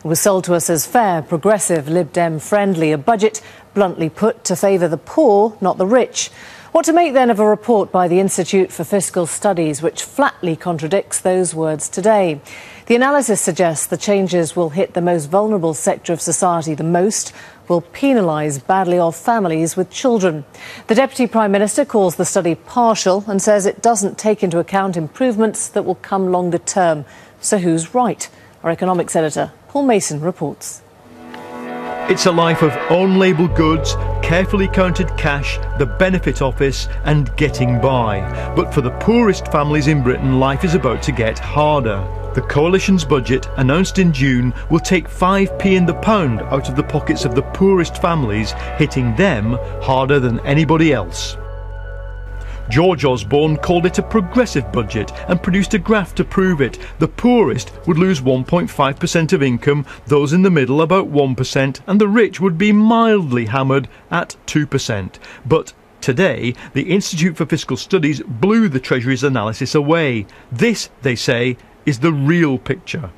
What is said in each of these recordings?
It was sold to us as fair, progressive, Lib Dem friendly, a budget bluntly put to favour the poor, not the rich. What to make then of a report by the Institute for Fiscal Studies which flatly contradicts those words today? The analysis suggests the changes will hit the most vulnerable sector of society the most, will penalise badly off families with children. The Deputy Prime Minister calls the study partial and says it doesn't take into account improvements that will come longer term. So who's right? Our economics editor, Paul Mason, reports. It's a life of own-label goods, carefully counted cash, the benefit office and getting by. But for the poorest families in Britain, life is about to get harder. The Coalition's budget, announced in June, will take 5p in the pound out of the pockets of the poorest families, hitting them harder than anybody else. George Osborne called it a progressive budget and produced a graph to prove it. The poorest would lose 1.5% of income, those in the middle about 1%, and the rich would be mildly hammered at 2%. But today, the Institute for Fiscal Studies blew the Treasury's analysis away. This, they say, is the real picture.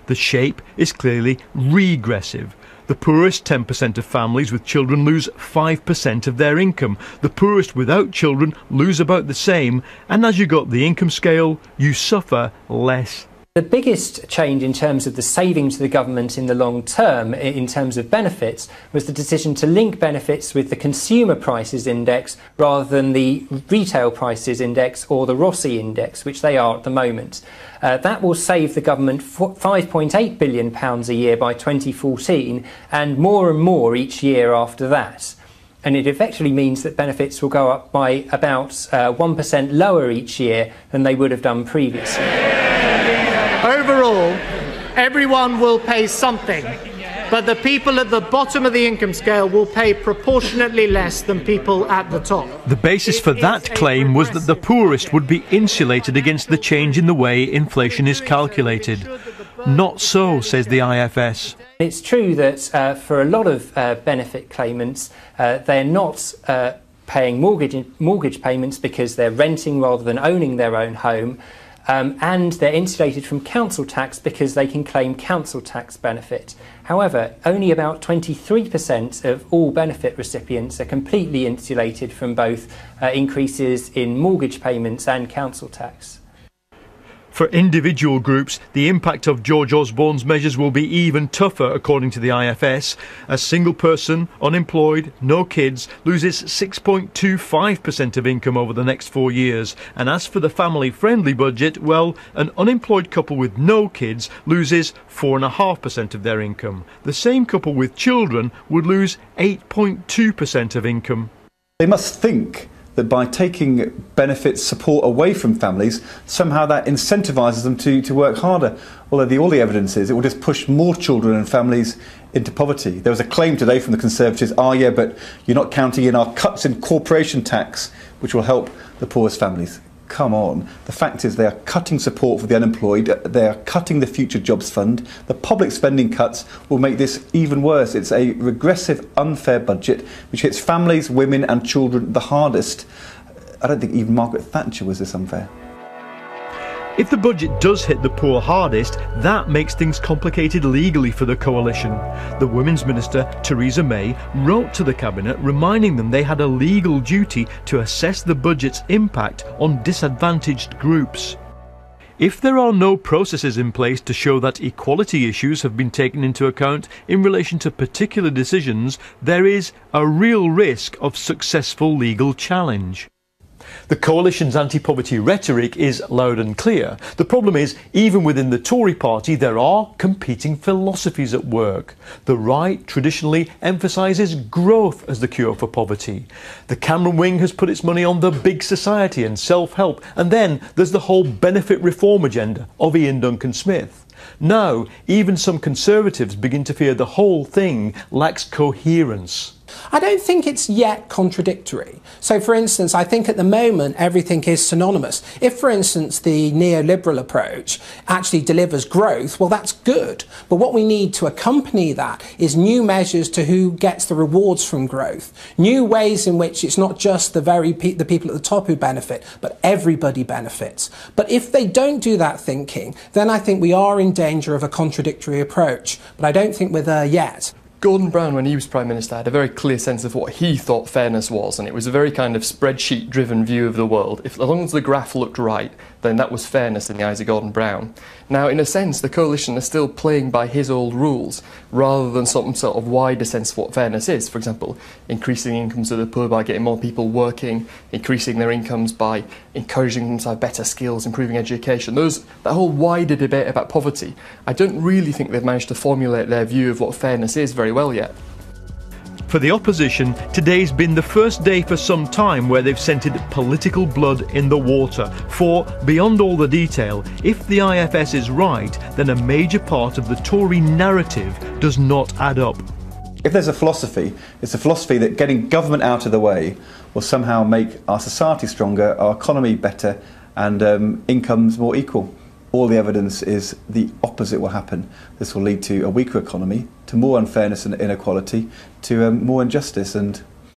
The shape is clearly regressive. The poorest 10% of families with children lose 5% of their income. The poorest without children lose about the same, and as you got the income scale, you suffer less. The biggest change in terms of the saving to the government in the long term, in terms of benefits, was the decision to link benefits with the consumer prices index rather than the retail prices index or the Rossi index, which they are at the moment. That will save the government £5.8 billion a year by 2014 and more each year after that. And it effectively means that benefits will go up by about 1% lower each year than they would have done previously. Overall, everyone will pay something, but the people at the bottom of the income scale will pay proportionately less than people at the top. The basis for that claim was that the poorest would be insulated against the change in the way inflation is calculated. Not so, says the IFS. It's true that for a lot of benefit claimants, they're not paying mortgage payments because they're renting rather than owning their own home. And they're insulated from council tax because they can claim council tax benefit. However, only about 23% of all benefit recipients are completely insulated from both increases in mortgage payments and council tax. For individual groups, the impact of George Osborne's measures will be even tougher, according to the IFS. A single person, unemployed, no kids, loses 6.25% of income over the next 4 years. And as for the family-friendly budget, well, an unemployed couple with no kids loses 4.5% of their income. The same couple with children would lose 8.2% of income. They must think that by taking benefit support away from families, somehow that incentivises them to work harder. Although all the evidence is it will just push more children and families into poverty. There was a claim today from the Conservatives, yeah, but you're not counting in our cuts in corporation tax, which will help the poorest families. Come on. The fact is they are cutting support for the unemployed, they are cutting the Future Jobs Fund. The public spending cuts will make this even worse. It's a regressive, unfair budget which hits families, women and children the hardest. I don't think even Margaret Thatcher was this unfair. If the budget does hit the poor hardest, that makes things complicated legally for the coalition. The Women's Minister, Theresa May, wrote to the Cabinet reminding them they had a legal duty to assess the budget's impact on disadvantaged groups. If there are no processes in place to show that equality issues have been taken into account in relation to particular decisions, there is a real risk of successful legal challenge. The coalition's anti-poverty rhetoric is loud and clear. The problem is, even within the Tory party, there are competing philosophies at work. The right traditionally emphasises growth as the cure for poverty. The Cameron wing has put its money on the big society and self-help. And then there's the whole benefit reform agenda of Ian Duncan Smith. Now, even some Conservatives begin to fear the whole thing lacks coherence. I don't think it's yet contradictory. So, for instance, I think at the moment everything is synonymous. If, for instance, the neoliberal approach actually delivers growth, well, that's good. But what we need to accompany that is new measures to who gets the rewards from growth, new ways in which it's not just the people at the top who benefit, but everybody benefits. But if they don't do that thinking, then I think we are in danger of a contradictory approach. But I don't think we're there yet. Gordon Brown, when he was Prime Minister, had a very clear sense of what he thought fairness was, and it was a very kind of spreadsheet-driven view of the world. As long as the graph looked right, then that was fairness in the eyes of Gordon Brown. Now, in a sense, the coalition is still playing by his old rules, rather than some sort of wider sense of what fairness is. For example, increasing the incomes of the poor by getting more people working, increasing their incomes by encouraging them to have better skills, improving education. That whole wider debate about poverty, I don't really think they've managed to formulate their view of what fairness is very well yet. For the opposition, today's been the first day for some time where they've scented political blood in the water. For, beyond all the detail, if the IFS is right, then a major part of the Tory narrative does not add up. If there's a philosophy, it's a philosophy that getting government out of the way will somehow make our society stronger, our economy better, and incomes more equal. All the evidence is the opposite will happen. This will lead to a weaker economy, to more unfairness and inequality, to more injustice, and